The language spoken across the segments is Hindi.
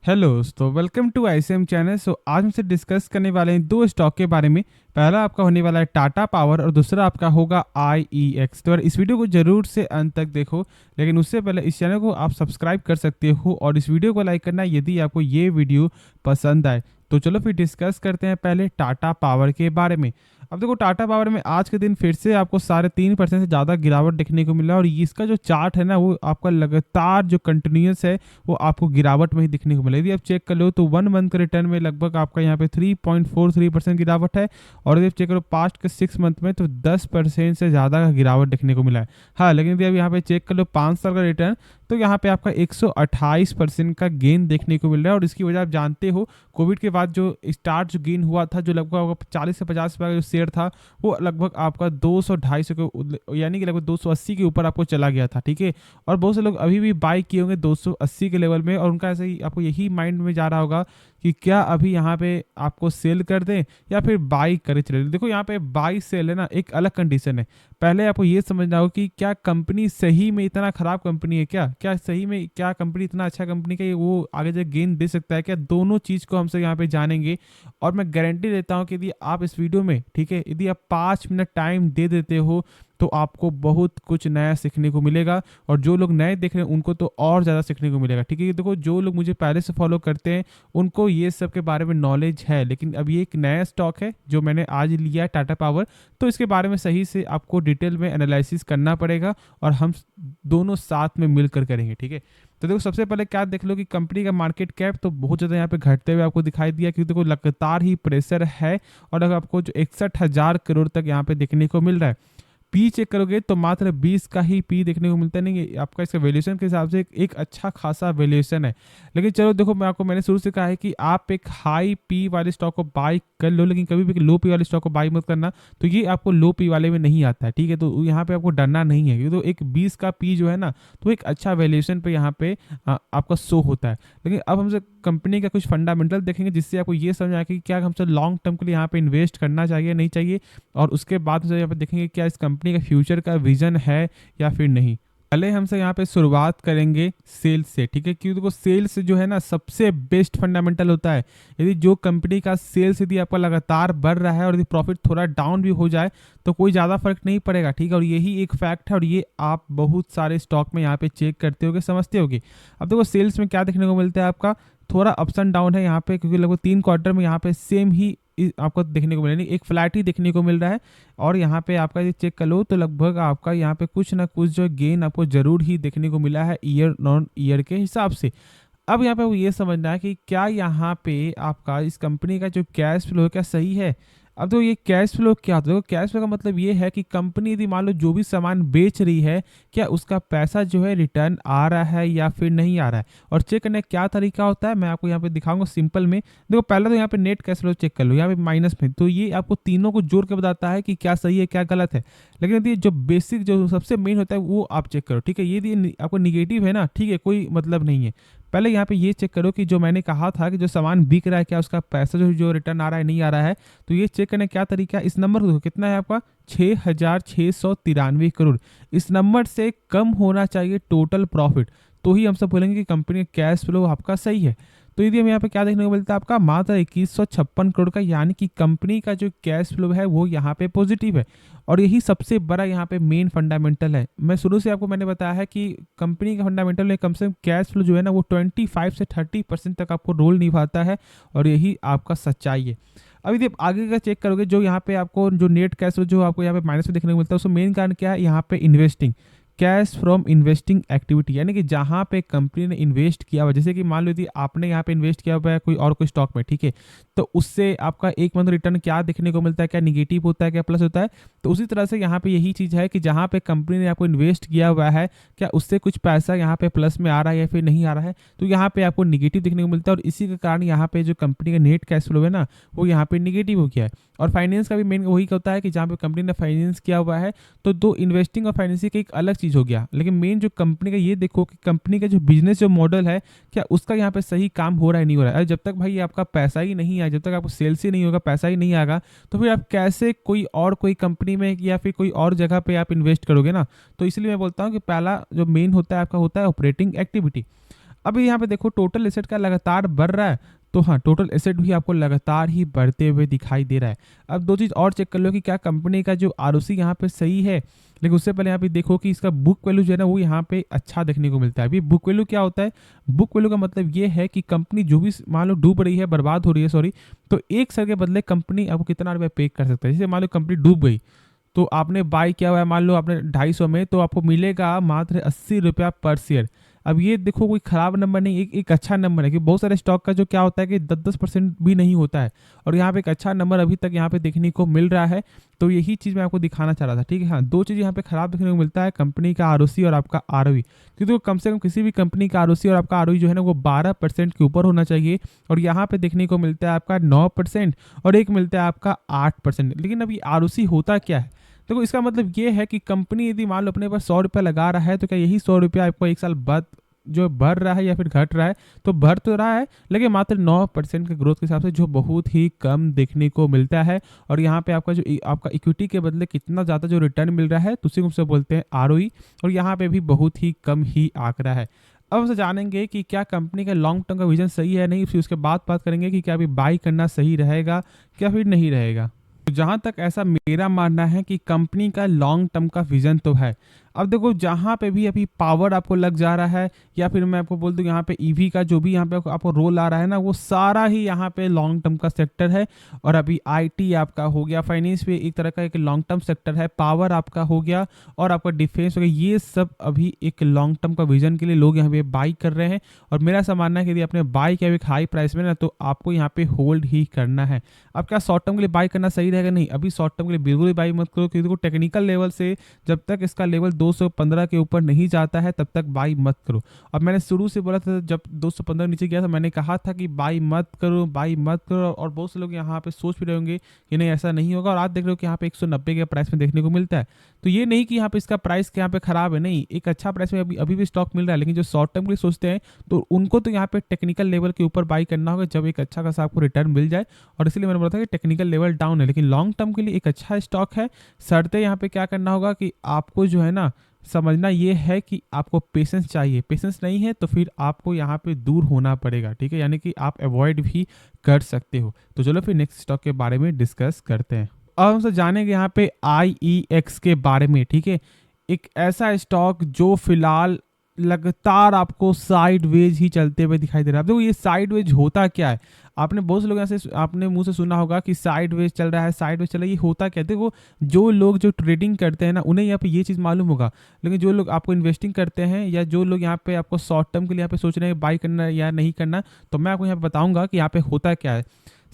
हेलो दोस्तों, वेलकम टू आईसीएम चैनल। आज हमसे डिस्कस करने वाले हैं दो स्टॉक के बारे में। पहला आपका होने वाला है टाटा पावर और दूसरा आपका होगा आईईएक्स। तो इस वीडियो को जरूर से अंत तक देखो, लेकिन उससे पहले इस चैनल को आप सब्सक्राइब कर सकते हो और इस वीडियो को लाइक करना यदि आपको ये वीडियो पसंद आए। तो चलो फिर डिस्कस करते हैं पहले टाटा पावर के बारे में। अब देखो, टाटा पावर में आज के दिन फिर से आपको 3.5% से ज़्यादा गिरावट देखने को मिला और इसका जो चार्ट है ना, वो आपका लगातार जो कंटिन्यूस है वो आपको गिरावट में ही दिखने को मिला। यदि आप चेक कर लो तो 1 मंथ के रिटर्न में लगभग आपका यहाँ पे 3.43% गिरावट है और यदि आप चेक करो पास्ट के 6 मंथ में तो 10% से ज़्यादा का गिरावट देखने को मिला है। हाँ, लेकिन यदि आप यहाँ पे चेक कर लो 5 साल का रिटर्न तो यहाँ पे आपका 128% का गेन देखने को मिल रहा है। और इसकी वजह आप जानते हो, कोविड के बाद जो स्टार्ट जो गेन हुआ था, जो लगभग 40 से 50 रुपये का जो शेयर था, वो लगभग आपका 200-250 के यानी कि लगभग 280 के ऊपर आपको चला गया था। ठीक है, और बहुत से लोग अभी भी बाई किए होंगे 280 के लेवल में और उनका ऐसे ही आपको यही माइंड में जा रहा होगा कि क्या अभी यहाँ पे आपको सेल कर दें या फिर बाई करे चले। देखो, यहाँ पे बाई सेल है ना, एक अलग कंडीशन है। पहले आपको ये समझना होगा कि क्या कंपनी सही में इतना खराब कंपनी है, क्या सही में क्या कंपनी इतना अच्छा कंपनी का वो आगे जाके गेन दे सकता है क्या। दोनों चीज़ को हमसे यहाँ पे जानेंगे और मैं गारंटी देता हूँ कि यदि आप इस वीडियो में, ठीक है, यदि आप 5 मिनट टाइम दे देते हो तो आपको बहुत कुछ नया सीखने को मिलेगा। और जो लोग नए देख रहे हैं उनको तो और ज़्यादा सीखने को मिलेगा। ठीक है, देखो, जो लोग मुझे पहले से फॉलो करते हैं उनको ये सब के बारे में नॉलेज है, लेकिन अब ये एक नया स्टॉक है जो मैंने आज लिया है, टाटा पावर। तो इसके बारे में सही से आपको डिटेल में एनालिसिस करना पड़ेगा और हम दोनों साथ में मिलकर करेंगे। ठीक है, तो देखो, सबसे पहले क्या देख लो कि कंपनी का मार्केट कैप तो बहुत ज़्यादा यहाँ पे घटते हुए आपको दिखाई दिया, क्योंकि देखो लगातार ही प्रेशर है और अगर आपको जो 61,000 करोड़ तक यहाँ पे देखने को मिल रहा है। पी चेक करोगे तो मात्र 20 का ही पी देखने को मिलता नहीं है। आपका इसका वैल्यूएशन के हिसाब से एक अच्छा खासा वैल्यूएशन है। लेकिन चलो देखो, मैंने शुरू से कहा है कि आप एक हाई पी वाले स्टॉक को बाई कर लो, लेकिन कभी भी लो पी वाले स्टॉक को बाई मत करना। तो ये आपको लो पी वाले में नहीं आता है। ठीक है, तो यहाँ पे आपको डरना नहीं है, क्योंकि तो एक 20 का पी जो है ना, तो एक अच्छा वैल्यूएशन पे यहाँ पे आपका शो होता है। लेकिन अब हमसे कंपनी का कुछ फंडामेंटल देखेंगे जिससे आपको ये समझ आए कि क्या हमसे लॉन्ग टर्म के लिए यहाँ पे इन्वेस्ट करना चाहिए नहीं चाहिए, और उसके बाद से यहाँ पे देखेंगे क्या इस कंपनी का फ्यूचर का विजन है या फिर नहीं। पहले हमसे यहाँ पे शुरुआत करेंगे सेल्स से। ठीक है, क्योंकि देखो सेल्स जो है ना सबसे बेस्ट फंडामेंटल होता है। यदि जो कंपनी का सेल्स यदि आपका लगातार बढ़ रहा है और यदि प्रॉफिट थोड़ा डाउन भी हो जाए तो कोई ज़्यादा फर्क नहीं पड़ेगा। ठीक है, और यही एक फैक्ट है और ये आप बहुत सारे स्टॉक में यहाँ पे चेक करते होगे, समझते होगे। अब देखो, सेल्स में क्या देखने को मिलता है, आपका थोड़ा अप्स एंड डाउन है यहाँ पे, क्योंकि लगभग 3 क्वार्टर में यहाँ पे सेम ही आपको देखने को मिला नहीं, एक फ्लैट ही देखने को मिल रहा है। और यहाँ पे आपका ये चेक कर लो तो लगभग आपका यहाँ पे कुछ ना कुछ जो गेन आपको जरूर ही देखने को मिला है ईयर नॉन ईयर के हिसाब से। अब यहाँ पे वो ये समझना है कि क्या यहाँ पे आपका इस कंपनी का जो कैश फ्लो है क्या सही है। अब तो ये कैश फ्लो क्या होता है, देखो कैश फ्लो का मतलब ये है कि कंपनी यदि मान लो जो भी सामान बेच रही है, क्या उसका पैसा जो है रिटर्न आ रहा है या फिर नहीं आ रहा है। और चेक करने का क्या तरीका होता है मैं आपको यहाँ पे दिखाऊंगा सिंपल में। देखो, पहले तो यहाँ पे नेट कैश फ्लो चेक कर लो, यहाँ पे माइनस में, तो ये आपको तीनों को जोड़ के बताता है कि क्या सही है क्या गलत है। लेकिन यदि जो बेसिक जो सबसे मेन होता है वो आप चेक करो। ठीक है, ये आपको निगेटिव है ना, ठीक है, कोई मतलब नहीं है। पहले यहाँ पे ये चेक करो कि जो मैंने कहा था कि जो सामान बिक रहा है क्या उसका पैसा जो रिटर्न आ रहा है नहीं आ रहा है। तो ये चेक करने क्या तरीका है, इस नंबर को कितना है आपका 6,693 करोड़। इस नंबर से कम होना चाहिए टोटल प्रॉफिट, तो ही हम सब बोलेंगे कि कंपनी का कैश फ्लो आपका सही है। तो यदि हम यहाँ पे क्या देखने को मिलता है आपका मात्र 2156 करोड़ का, यानी कि कंपनी का जो कैश फ्लो है वो यहाँ पे पॉजिटिव है। और यही सबसे बड़ा यहाँ पे मेन फंडामेंटल है। मैं शुरू से आपको मैंने बताया है कि कंपनी का फंडामेंटल में कम से कम कैश फ्लो जो है ना वो 25 से 30% तक आपको रोल निभाता है और यही आपका सच्चाई है। अब यदि आप आगे का चेक करोगे, जो यहाँ पे आपको जो नेट कैश फ्लो जो आपको यहाँ पे माइनस में देखने को मिलता है, उसका मेन कारण क्या है, यहाँ पे investing cash from investing activity, यानी कि जहाँ पे कंपनी ने इन्वेस्ट किया हुआ, जैसे कि मान लो यदि आपने यहाँ पे इन्वेस्ट किया हुआ है कोई स्टॉक में, ठीक है, तो उससे आपका 1 मंथ रिटर्न क्या देखने को मिलता है, क्या निगेटिव होता है क्या प्लस होता है। तो उसी तरह से यहाँ पे यही चीज़ है कि जहाँ पे कंपनी ने आपको इन्वेस्ट किया हुआ है क्या उससे कुछ पैसा यहाँ पे प्लस में आ रहा है या फिर नहीं आ रहा है, तो यहाँ पे आपको निगेटिव देखने को मिलता है। और इसी के कारण यहाँ पे जो कंपनी का नेट कैश फ्लो है ना वो यहाँ पे निगेटिव हो गया है। और फाइनेंस का भी मेन वही होता है कि जहाँ पे कंपनी ने फाइनेंस किया हुआ है, तो दो इन्वेस्टिंग और फाइनेंसिंग की एक अलग चीज़ हो गया। लेकिन मेन जो कंपनी का ये देखो कि कंपनी का जो बिजनेस जो मॉडल है क्या उसका यहाँ पे सही काम हो रहा है नहीं हो रहा है। जब तक भाई आपका पैसा ही नहीं आया, जब तक आपको सेल्स ही नहीं होगा, पैसा ही नहीं आएगा, तो फिर आप कैसे कोई कंपनी में या फिर कोई और जगह पे आप इन्वेस्ट करोगे ना। तो इसलिए मैं बोलता हूँ कि पहला जो मेन होता है आपका होता है ऑपरेटिंग एक्टिविटी। अभी यहाँ पे देखो टोटल एसेट का लगातार बढ़ रहा है, तो हाँ टोटल एसेट भी आपको लगातार ही बढ़ते हुए दिखाई दे रहा है। अब दो चीज़ और चेक कर लो कि क्या कंपनी का जो आरओसी यहाँ पे सही है, लेकिन उससे पहले यहाँ पे देखो कि इसका बुक वैल्यू जो है ना वो यहाँ पे अच्छा देखने को मिलता है। अभी बुक वैल्यू क्या होता है, बुक वैल्यू का मतलब ये है कि कंपनी जो भी मान लो डूब रही है, बर्बाद हो रही है सॉरी, तो एक सर के बदले कंपनी आपको कितना रुपया पे कर सकता है। जैसे मान लो कंपनी डूब गई, तो आपने बाई किया हुआ है मान लो आपने 250 में, तो आपको मिलेगा मात्र 80 रुपया पर शेयर। अब ये देखो कोई खराब नंबर नहीं, एक अच्छा नंबर है कि बहुत सारे स्टॉक का जो क्या होता है कि 10-10% भी नहीं होता है, और यहाँ पे एक अच्छा नंबर अभी तक यहाँ पे देखने को मिल रहा है। तो यही चीज़ मैं आपको दिखाना चाह रहा था, ठीक है। हाँ, दो चीज़ यहाँ पे खराब देखने को मिलता है, कंपनी का आरओसी और आपका आरओई, क्योंकि तो कम से कम किसी भी कंपनी का आरओसी और आपका आरओई जो है ना वो 12% के ऊपर होना चाहिए, और यहाँ पे देखने को मिलता है आपका 9% और एक मिलता है आपका 8%। लेकिन अभी आरओसी होता क्या है, देखो इसका मतलब ये है कि कंपनी यदि मान लो अपने पास 100 रुपया लगा रहा है, तो क्या यही 100 रुपया आपको एक साल बाद जो बढ़ रहा है या फिर घट रहा है, तो बढ़ तो रहा है लेकिन मात्र 9% के ग्रोथ के हिसाब से, जो बहुत ही कम देखने को मिलता है। और यहाँ पे आपका जो आपका इक्विटी के बदले कितना ज़्यादा जो रिटर्न मिल रहा है, तो उसी को हमसे बोलते हैं आरओई, और यहाँ पे भी बहुत ही कम ही आंकड़ा है। अब हमसे जानेंगे कि क्या कंपनी का लॉन्ग टर्म का विजन सही है नहीं, फिर उसके बाद बात करेंगे कि क्या अभी बाई करना सही रहेगा क्या फिर नहीं रहेगा। जहाँ तक ऐसा मेरा मानना है कि कंपनी का लॉन्ग टर्म का विजन तो है। अब देखो जहाँ पे भी अभी पावर आपको लग जा रहा है, या फिर मैं आपको बोल दूँ यहाँ पे ईवी का जो भी यहाँ पे आपको रोल आ रहा है ना, वो सारा ही यहाँ पे लॉन्ग टर्म का सेक्टर है। और अभी आईटी आपका हो गया, फाइनेंस भी एक तरह का एक लॉन्ग टर्म सेक्टर है, पावर आपका हो गया, और आपका डिफेंस हो गया, ये सब अभी एक लॉन्ग टर्म का विजन के लिए लोग यहाँ पे बाई कर रहे हैं। और मेरा ऐसा मानना है कि यदि आपने बाई किया एक हाई प्राइस में ना, तो आपको यहाँ पे होल्ड ही करना है। अब क्या शॉर्ट टर्म के लिए बाई करना सही रहेगा, नहीं अभी शॉर्ट टर्म के लिए बिल्कुल भी बाई मत करो, क्योंकि टेक्निकल लेवल से जब तक इसका लेवल 215 के ऊपर नहीं जाता है तब तक बाई मत करो। अब मैंने शुरू से बोला था, जब 215 नीचे गया था मैंने कहा था कि बाई मत करो, बाई मत करो, और बहुत से लोग यहाँ पे सोच भी रहे होंगे कि नहीं ऐसा नहीं होगा, और आज देख रहे हो कि यहाँ पे 190 के प्राइस में देखने को मिलता है। तो ये नहीं कि यहाँ पे इसका प्राइस यहाँ पे खराब है, नहीं एक अच्छा प्राइस में अभी भी स्टॉक मिल रहा है। लेकिन जो शॉर्ट टर्म के लिए सोचते हैं तो उनको तो यहाँ पे टेक्निकल लेवल के ऊपर बाई करना होगा, जब एक अच्छा खासा आपको रिटर्न मिल जाए। और इसलिए मैंने बोला था कि टेक्निकल लेवल डाउन है, लेकिन लॉन्ग टर्म के लिए एक अच्छा स्टॉक है। शर्तें यहाँ पे क्या करना होगा कि आपको जो है ना समझना ये है कि आपको पेशेंस चाहिए, पेशेंस नहीं है तो फिर आपको यहाँ पे दूर होना पड़ेगा, ठीक है, यानी कि आप अवॉइड भी कर सकते हो। तो चलो फिर नेक्स्ट स्टॉक के बारे में डिस्कस करते हैं। अब हमसे जानेंगे यहाँ पे IEX के बारे में, ठीक है। एक ऐसा स्टॉक जो फिलहाल लगातार आपको साइडवेज ही चलते हुए दिखाई दे रहा है। देखो ये साइडवेज होता क्या है, आपने बहुत से लोग ऐसे आपने मुंह से सुना होगा कि साइडवेज चल रहा है, साइडवेज चल रहा है, ये होता क्या है। देखो जो लोग जो ट्रेडिंग करते हैं ना उन्हें यहाँ पे ये चीज़ मालूम होगा, लेकिन जो लोग आपको इन्वेस्टिंग करते हैं या जो लोग यहाँ पे आपको शॉर्ट टर्म के लिए यहाँ पे सोच रहे हैं बाई करना या नहीं करना, तो मैं आपको यहाँ पे बताऊंगा कि यहाँ पे होता क्या है।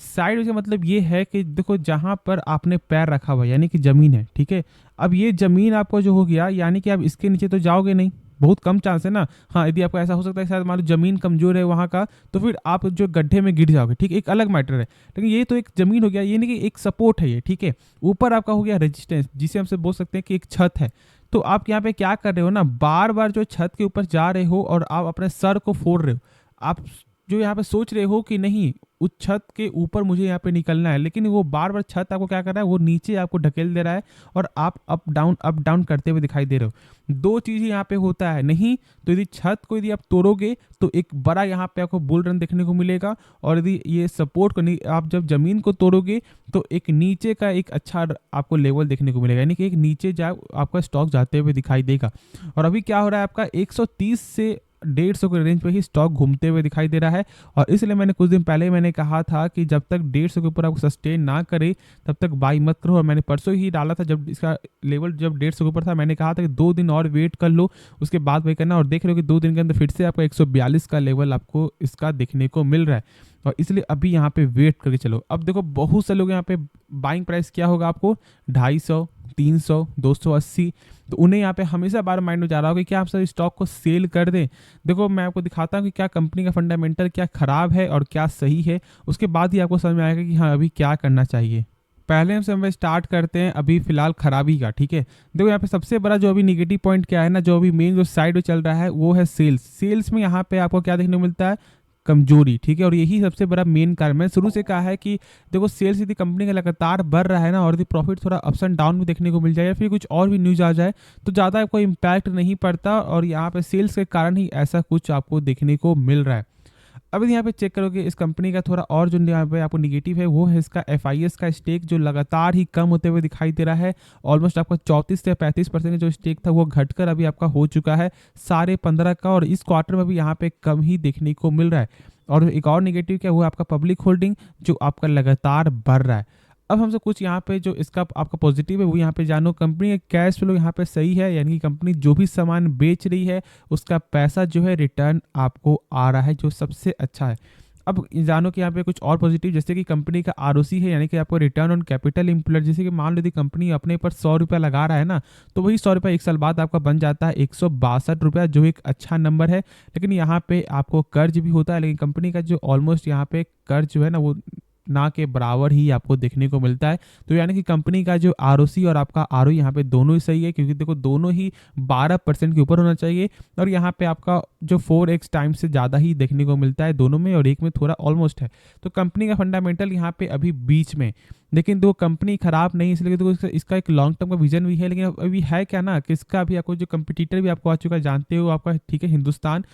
साइडवेज का मतलब ये है कि देखो जहाँ पर आपने पैर रखा हुआ यानी कि ज़मीन है, ठीक है। अब ये ज़मीन आपको जो हो गया, यानी कि आप इसके नीचे तो जाओगे नहीं, बहुत कम चांस है ना। हाँ यदि आपको ऐसा हो सकता है शायद मान लो जमीन कमजोर है वहाँ का, तो फिर आप जो गड्ढे में गिर जाओगे, ठीक है, एक अलग मैटर है। लेकिन ये तो एक जमीन हो गया, ये नहीं कि एक सपोर्ट है ये, ठीक है। ऊपर आपका हो गया रेजिस्टेंस, जिसे हमसे बोल सकते हैं कि एक छत है। तो आप यहाँ पे क्या कर रहे हो ना, बार बार जो छत के ऊपर जा रहे हो और आप अपने सर को फोड़ रहे हो। आप जो यहाँ पे सोच रहे हो कि नहीं उस छत के ऊपर मुझे यहाँ पे निकलना है, लेकिन वो बार बार छत आपको क्या कर रहा है, वो नीचे आपको ढकेल दे रहा है, और आप अप डाउन करते हुए दिखाई दे रहे हो। दो चीज़ यहाँ पे होता है, नहीं तो यदि छत को यदि आप तोड़ोगे तो एक बड़ा यहाँ पे आपको बुल रन देखने को मिलेगा, और यदि ये सपोर्ट को नहीं, आप जब जमीन को तोड़ोगे तो एक नीचे का एक अच्छा आपको लेवल देखने को मिलेगा, यानी कि एक नीचे जा आपका स्टॉक जाते हुए दिखाई देगा। और अभी क्या हो रहा है, आपका 130 से 150 के रेंज पे ही स्टॉक घूमते हुए दिखाई दे रहा है। और इसलिए मैंने कुछ दिन पहले मैंने कहा था कि जब तक 150 के ऊपर आपको सस्टेन ना करे तब तक बाई मत करो। और मैंने परसों ही डाला था, जब इसका लेवल जब 150 के ऊपर था, मैंने कहा था कि 2 दिन और वेट कर लो, उसके बाद वही करना। और देख रहे हो कि 2 दिन के अंदर फिर से आपका 142 का लेवल आपको इसका देखने को मिल रहा है, और इसलिए अभी यहाँ पे वेट करके चलो। अब देखो बहुत से लोग यहाँ पे बाइंग प्राइस क्या होगा आपको 250, 300, 280, तो उन्हें यहाँ पे हमेशा बार माइंड में जा रहा होगा कि क्या आप सर स्टॉक को सेल कर दें। देखो मैं आपको दिखाता हूँ कि क्या कंपनी का फंडामेंटल क्या खराब है और क्या सही है, उसके बाद ही आपको समझ में आएगा कि हाँ अभी क्या करना चाहिए। पहले हम स्टार्ट करते हैं अभी फिलहाल खराबी का, ठीक है। देखो यहाँ पे सबसे बड़ा जो अभी निगेटिव पॉइंट क्या है ना, जो अभी मेन जो साइड में चल रहा है वो है सेल्स। सेल्स में यहाँ पे आपको क्या देखने को मिलता है, कमजोरी, ठीक है। और यही सबसे बड़ा मेन कारण, मैंने शुरू से कहा है कि देखो सेल्स यदि कंपनी का लगातार बढ़ रहा है ना, और यदि प्रॉफिट थोड़ा अप्स एंड डाउन भी देखने को मिल जाए या फिर कुछ और भी न्यूज़ आ जाए, तो ज़्यादा आपको इम्पैक्ट नहीं पड़ता, और यहाँ पे सेल्स के कारण ही ऐसा कुछ आपको देखने को मिल रहा है। अब यदि यहाँ पे चेक करोगे इस कंपनी का थोड़ा और जो यहाँ पे आपको निगेटिव है, वो है इसका एफआईएस का स्टेक जो लगातार ही कम होते हुए दिखाई दे रहा है। ऑलमोस्ट आपका 34 से 35% जो स्टेक था वो घटकर अभी आपका हो चुका है 15.5 का, और इस क्वार्टर में भी यहाँ पे कम ही देखने को मिल रहा है। और एक और निगेटिव क्या, वो है आपका पब्लिक होल्डिंग जो आपका लगातार बढ़ रहा है। अब हमसे कुछ यहाँ पे जो इसका आपका पॉजिटिव है वो यहाँ पे जानो, कंपनी का कैश फ्लो यहाँ पे सही है, यानी कि कंपनी जो भी सामान बेच रही है उसका पैसा जो है रिटर्न आपको आ रहा है, जो सबसे अच्छा है। अब जानो कि यहाँ पे कुछ और पॉजिटिव, जैसे कि कंपनी का आरओसी है, यानी कि आपको रिटर्न ऑन कैपिटल एम्प्लॉयड, जैसे कि मान लो यदि कंपनी अपने पर 100 रुपया लगा रहा है ना, तो वही 100 रुपया 1 साल बाद आपका बन जाता है 162 रुपया, जो एक अच्छा नंबर है। लेकिन यहाँ पे आपको कर्ज भी होता है, लेकिन कंपनी का जो ऑलमोस्ट यहाँ पे कर्ज जो है ना वो ना के बराबर ही आपको देखने को मिलता है। तो यानी कि कंपनी का जो आरओसी और आपका आरओई यहाँ पे दोनों ही सही है, क्योंकि देखो दोनों ही 12% के ऊपर होना चाहिए, और यहाँ पे आपका जो 4x टाइम से ज़्यादा ही देखने को मिलता है दोनों में, और एक में थोड़ा ऑलमोस्ट है। तो कंपनी का फंडामेंटल यहाँ पे अभी बीच में, लेकिन दो कंपनी खराब नहीं, इसलिए तो इसका एक लॉन्ग टर्म का विजन भी है। लेकिन अभी है क्या ना कि इसका अभी आपको जो कंपटीटर भी आपको आ चुका है, जानते हो आपका, ठीक है, हिंदुस्तान।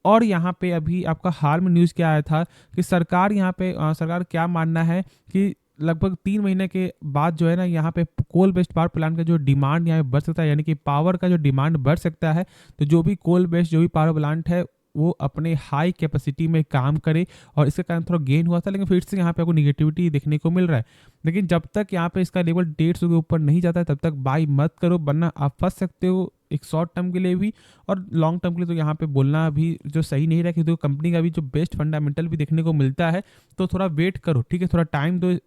और यहाँ पे अभी आपका हाल में न्यूज़ क्या आया था कि सरकार यहाँ पे सरकार क्या मानना है कि लगभग 3 महीने के बाद जो है ना यहाँ पे कोल बेस्ड पावर प्लांट का जो डिमांड यहाँ पे बढ़ सकता है, यानी कि पावर का जो डिमांड बढ़ सकता है। तो जो भी कोल बेस्ड जो भी पावर प्लांट है वो अपने हाई कैपेसिटी में काम करे, और इसके कारण थोड़ा गेन हुआ था, लेकिन फिर से यहाँ पे आपको निगेटिविटी देखने को मिल रहा है। लेकिन जब तक यहाँ पे इसका लेवल 150 के ऊपर नहीं जाता है तब तक बाई मत करो, वरना आप फंस सकते हो एक शॉर्ट टर्म के लिए भी, और लॉन्ग टर्म के लिए तो यहाँ पे बोलना भी जो सही नहीं रहा, क्योंकि कंपनी का भी जो बेस्ट फंडामेंटल भी देखने को मिलता है। तो थोड़ा वेट करो, ठीक है, थोड़ा टाइम दो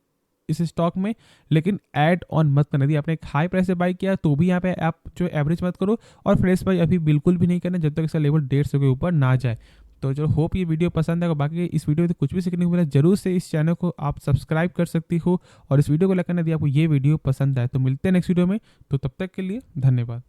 इस स्टॉक में, लेकिन ऐड ऑन मत करना। यदि आपने एक हाई प्राइस से बाई किया तो भी यहाँ पे आप जो एवरेज मत करो, और फ्रेश बाई अभी बिल्कुल भी नहीं करना जब तक इसका लेवल 150 के ऊपर ना जाए। तो जो होप ये वीडियो पसंद है, बाकी इस वीडियो में कुछ भी सीखने को मिला, जरूर से इस चैनल को आप सब्सक्राइब कर सकती हो, और इस वीडियो को लेकर यदि आपको ये वीडियो पसंद आए तो मिलते हैं नेक्स्ट वीडियो में। तो तब तक के लिए धन्यवाद।